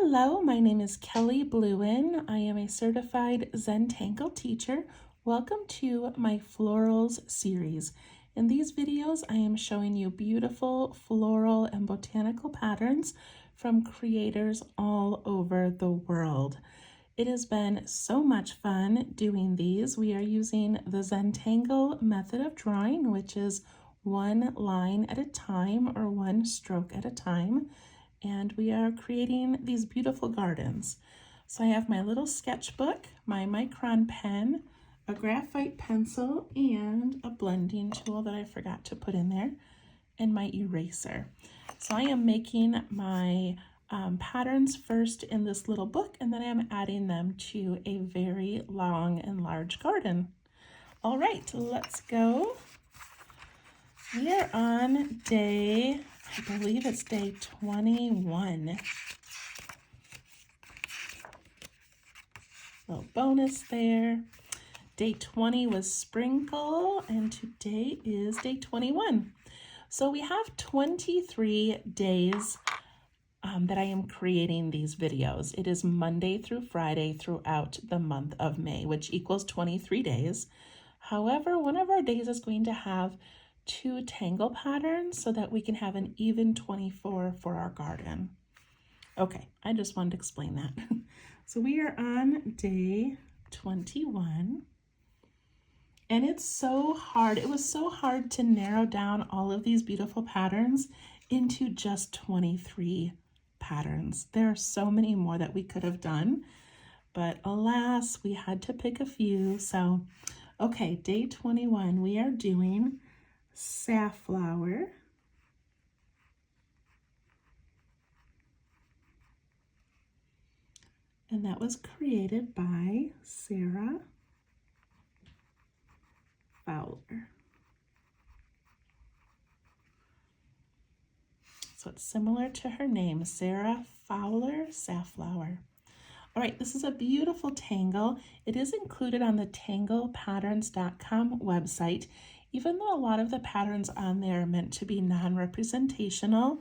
Hello, my name is Kelly Bluen. I am a certified Zentangle teacher. Welcome to my florals series. In these videos, I am showing you beautiful floral and botanical patterns from creators all over the world. It has been so much fun doing these. We are using the Zentangle method of drawing, which is one line at a time or one stroke at a time. And we are creating these beautiful gardens. So I have my little sketchbook, my micron pen, a graphite pencil, and a blending tool that I forgot to put in there, and my eraser. So I am making my patterns first in this little book, and then I'm adding them to a very long and large garden. All right, let's go. We are on day, I believe it's day 21. Little bonus there. Day 20 was sprinkle, and today is day 21. So we have 23 days that I am creating these videos. It is Monday through Friday throughout the month of May, which equals 23 days. However, one of our days is going to have 2 tangle patterns so that we can have an even 24 for our garden. Okay, I just wanted to explain that. So we are on day 21, and it's so hard. It was so hard to narrow down all of these beautiful patterns into just 23 patterns. There are so many more that we could have done, but alas, we had to pick a few. So, okay, day 21, we are doing Safflower, and that was created by Sarah Fowler. So it's similar to her name, Sarah Fowler, Safflower. All right, this is a beautiful tangle. It is included on the tanglepatterns.com website. Even though a lot of the patterns on there are meant to be non-representational,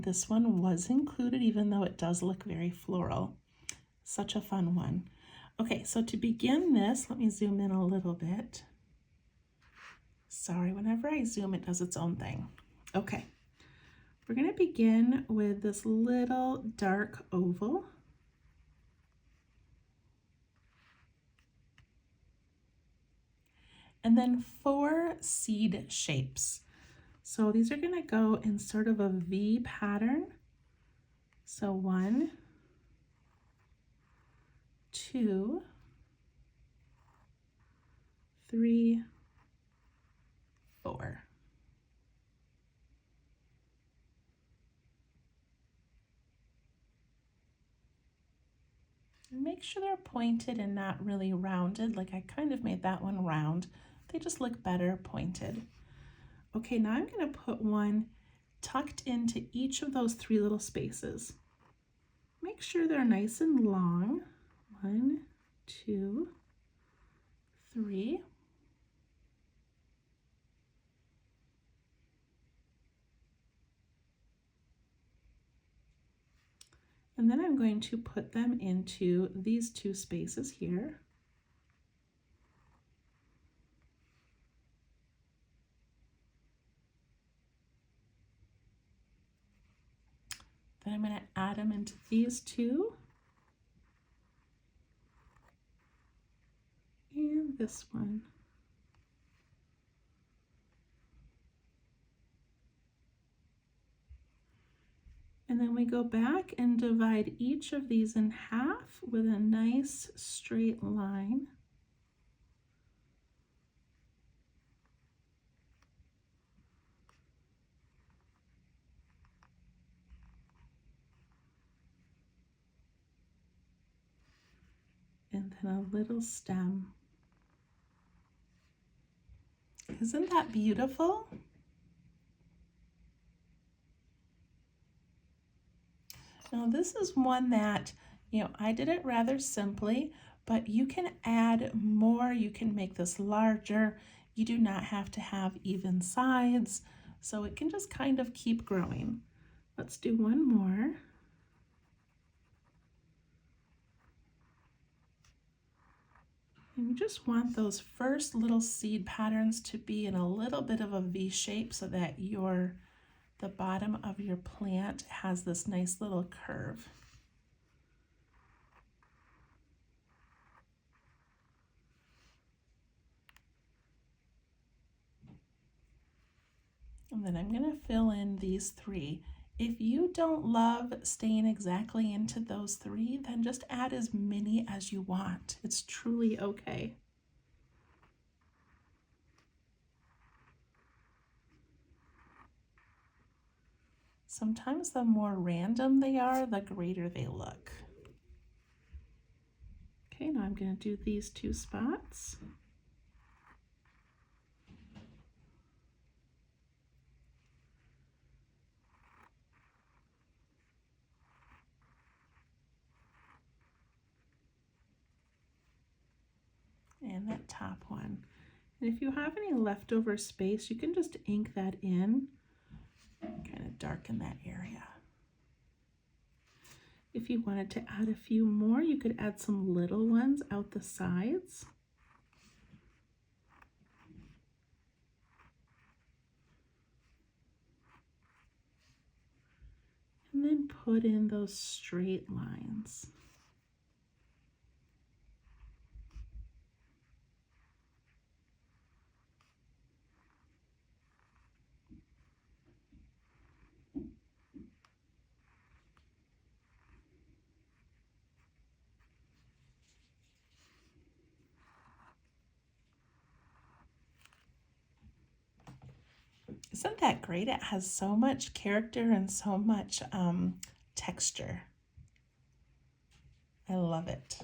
this one was included, even though it does look very floral. Such a fun one. Okay, so to begin this, let me zoom in a little bit. Sorry, whenever I zoom, it does its own thing. Okay, we're going to begin with this little dark oval. And then 4 seed shapes. So these are going to go in sort of a V pattern. So 1, 2, 3, 4. And make sure they're pointed and not really rounded. Like I kind of made that one round. They just look better pointed. Okay, now I'm going to put one tucked into each of those 3 little spaces. Make sure they're nice and long. 1, 2, 3. And then I'm going to put them into these 2 spaces here. Then I'm going to add them into these 2. And this one. And then we go back and divide each of these in half with a nice straight line. And then a little stem. Isn't that beautiful? Now this is one that, I did it rather simply, but you can add more. You can make this larger. You do not have to have even sides, so it can just kind of keep growing. Let's do one more. just want those first little seed patterns to be in a little bit of a V shape so that the bottom of your plant has this nice little curve. And then I'm going to fill in these 3. If you don't love staying exactly into those 3, then just add as many as you want. It's truly okay. Sometimes the more random they are, the greater they look. Okay, now I'm going to do these 2 spots. And that top one. And if you have any leftover space, you can just ink that in, kind of darken that area. If you wanted to add a few more, you could add some little ones out the sides. And then put in those straight lines. Isn't that great? It has so much character and so much texture. I love it.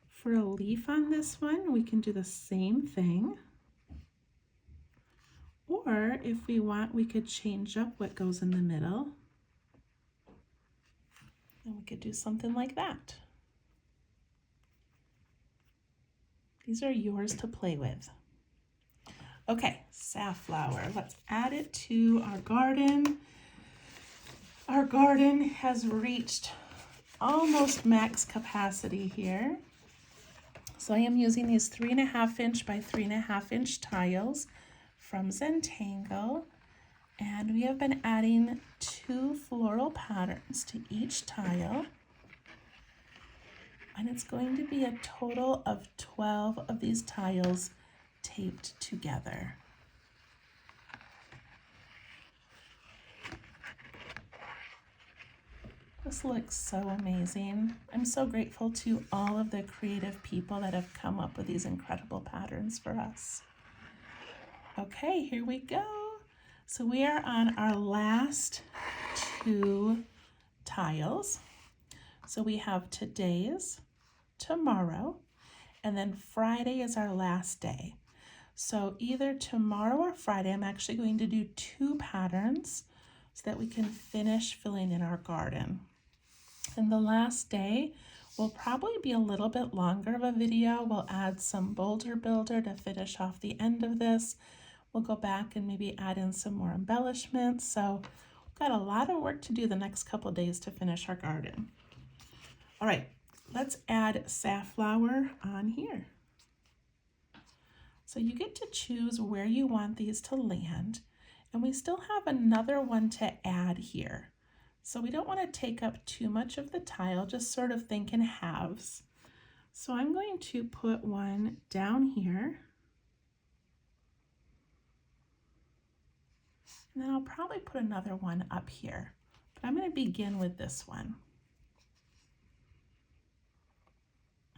For a leaf on this one, we can do the same thing. Or if we want, we could change up what goes in the middle. And we could do something like that. These are yours to play with. Okay, safflower. Let's add it to our garden. Our garden has reached almost max capacity here. So I am using these 3.5 inch by 3.5 inch tiles from Zentangle. And we have been adding 2 floral patterns to each tile. And it's going to be a total of 12 of these tiles taped together. This looks so amazing. I'm so grateful to all of the creative people that have come up with these incredible patterns for us. Okay, here we go. So we are on our last 2 tiles. So we have today's, tomorrow, and then Friday is our last day. So either tomorrow or Friday, I'm actually going to do 2 patterns so that we can finish filling in our garden. And the last day will probably be a little bit longer of a video. We'll add some boulder builder to finish off the end of this. We'll go back and maybe add in some more embellishments. So we've got a lot of work to do the next couple of days to finish our garden. All right, let's add safflower on here. So you get to choose where you want these to land, and we still have another one to add here. So we don't want to take up too much of the tile, just sort of think in halves. So I'm going to put one down here, and then I'll probably put another one up here, but I'm going to begin with this one.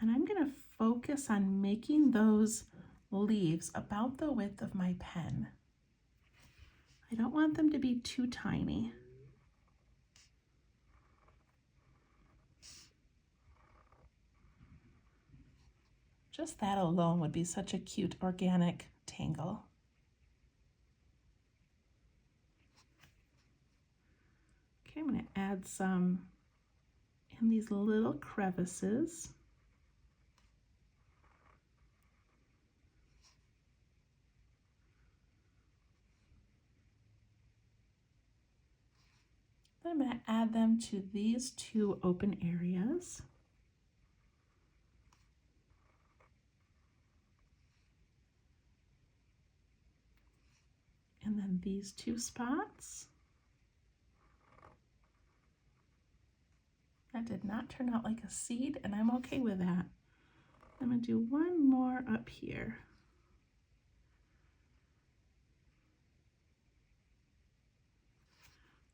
And I'm going to focus on making those leaves about the width of my pen. I don't want them to be too tiny. Just that alone would be such a cute organic tangle. Okay, I'm going to add some in these little crevices. Then I'm going to add them to these 2 open areas. And then these two spots. That did not turn out like a seed, and I'm okay with that. I'm going to do one more up here.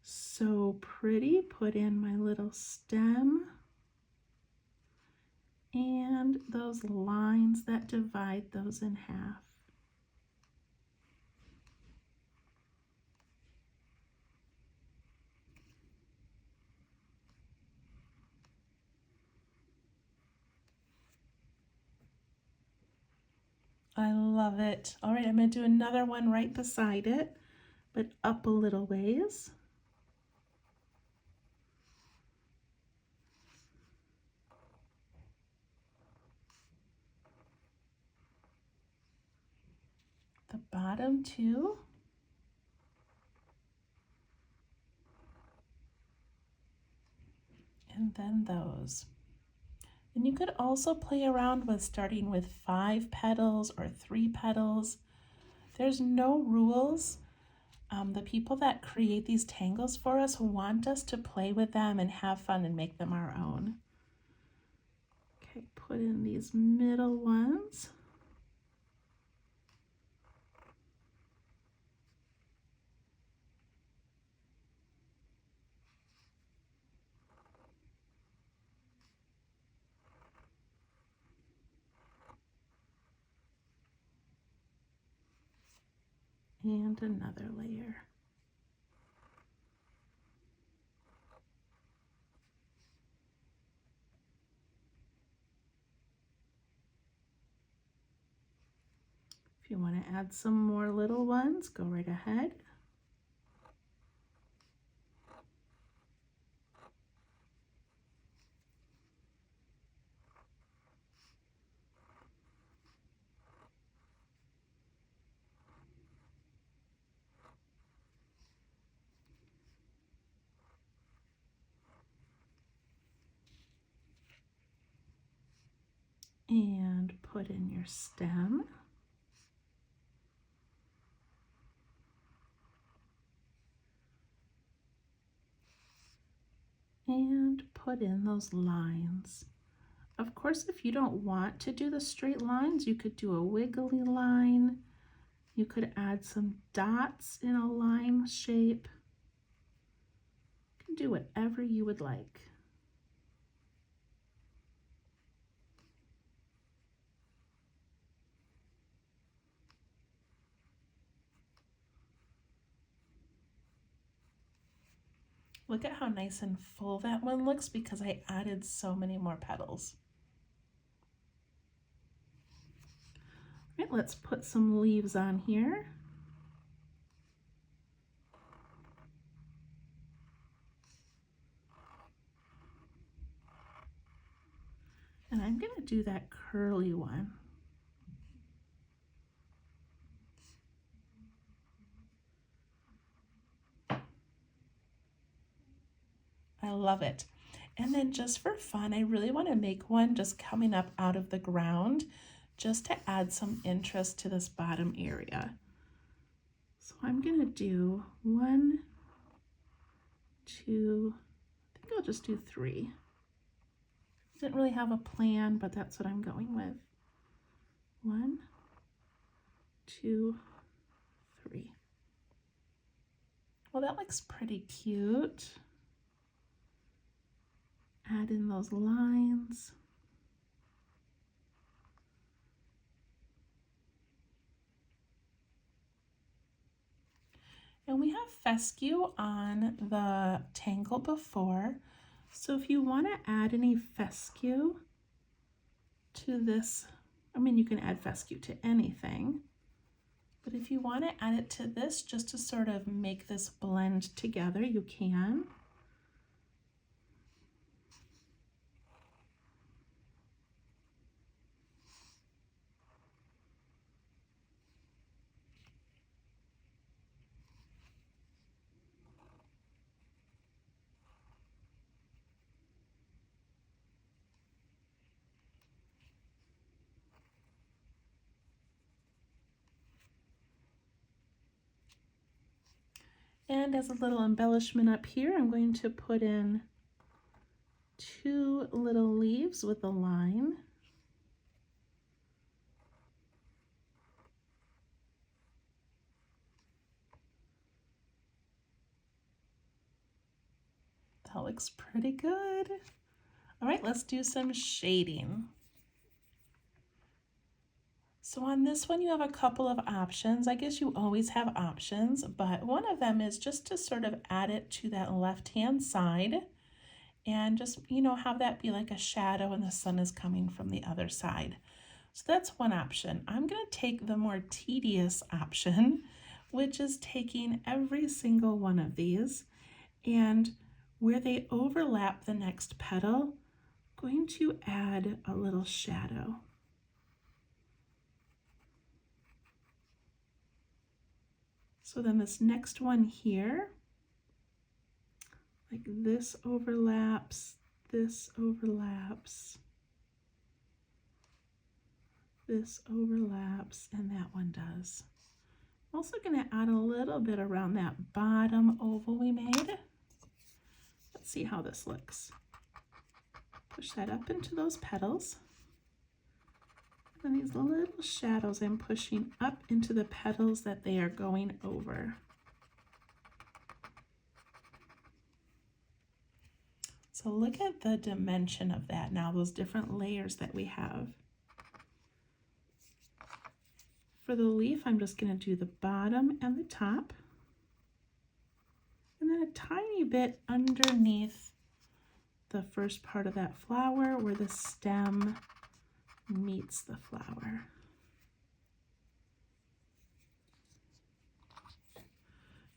So pretty. Put in my little stem and those lines that divide those in half. I love it. All right, I'm going to do another one right beside it, but up a little ways. The bottom two. And then those. And you could also play around with starting with 5 petals or 3 petals. There's no rules. The people that create these tangles for us want us to play with them and have fun and make them our own. Okay, put in these middle ones. And another layer. If you want to add some more little ones, go right ahead. And put in your stem. And put in those lines. Of course, if you don't want to do the straight lines, you could do a wiggly line. You could add some dots in a line shape. You can do whatever you would like. Look at how nice and full that one looks because I added so many more petals. All right, let's put some leaves on here. And I'm going to do that curly one. I love it. And then just for fun, I really want to make one just coming up out of the ground just to add some interest to this bottom area. So I'm going to do 1, 2, I think I'll just do 3. Didn't really have a plan, but that's what I'm going with. 1, 2, 3. Well, that looks pretty cute. Add in those lines. And we have fescue on the tangle before. So if you want to add any fescue to this, I mean, you can add fescue to anything. But if you want to add it to this just to sort of make this blend together, you can. And as a little embellishment up here, I'm going to put in 2 little leaves with a line. That looks pretty good. All right, let's do some shading. So on this one, you have a couple of options. I guess you always have options, but one of them is just to sort of add it to that left-hand side and just, have that be like a shadow and the sun is coming from the other side. So that's one option. I'm going to take the more tedious option, which is taking every single one of these and where they overlap the next petal, I'm going to add a little shadow. So then this next one here, like this overlaps, this overlaps, this overlaps, and that one does. I'm also going to add a little bit around that bottom oval we made. Let's see how this looks. Push that up into those petals. And these little shadows I'm pushing up into the petals that they are going over. So look at the dimension of that now, those different layers that we have. For the leaf, I'm just going to do the bottom and the top. And then a tiny bit underneath the first part of that flower where the stem meets the flower.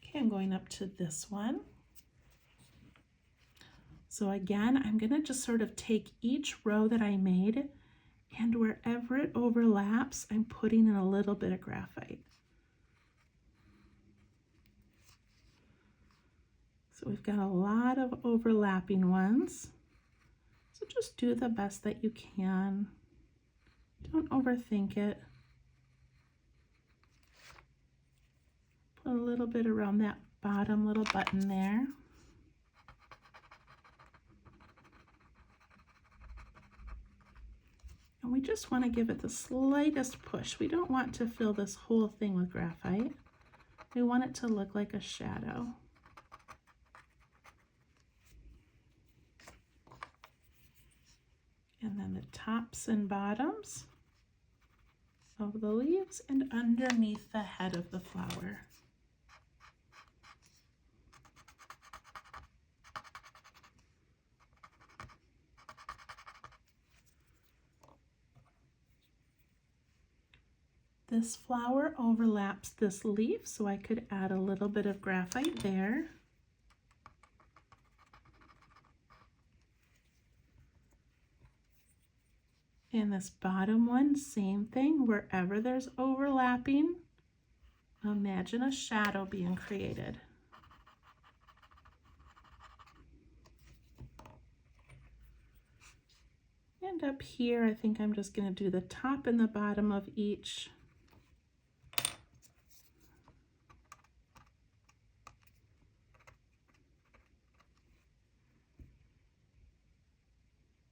Okay, I'm going up to this one. So again, I'm going to just sort of take each row that I made, and wherever it overlaps, I'm putting in a little bit of graphite. So we've got a lot of overlapping ones. So just do the best that you can. Don't overthink it. Put a little bit around that bottom little button there. And we just want to give it the slightest push. We don't want to fill this whole thing with graphite. We want it to look like a shadow. And then the tops and bottoms of the leaves and underneath the head of the flower. This flower overlaps this leaf, so I could add a little bit of graphite there. And this bottom one, same thing. Wherever there's overlapping, imagine a shadow being created. And up here, I think I'm just going to do the top and the bottom of each.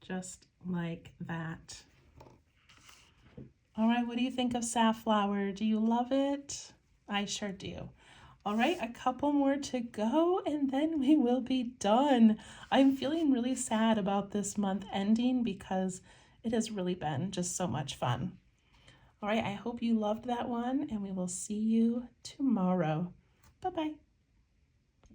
Just like that. All right, what do you think of Safflower? Do you love it? I sure do. All right, a couple more to go and then we will be done. I'm feeling really sad about this month ending because it has really been just so much fun. All right, I hope you loved that one and we will see you tomorrow. Bye-bye.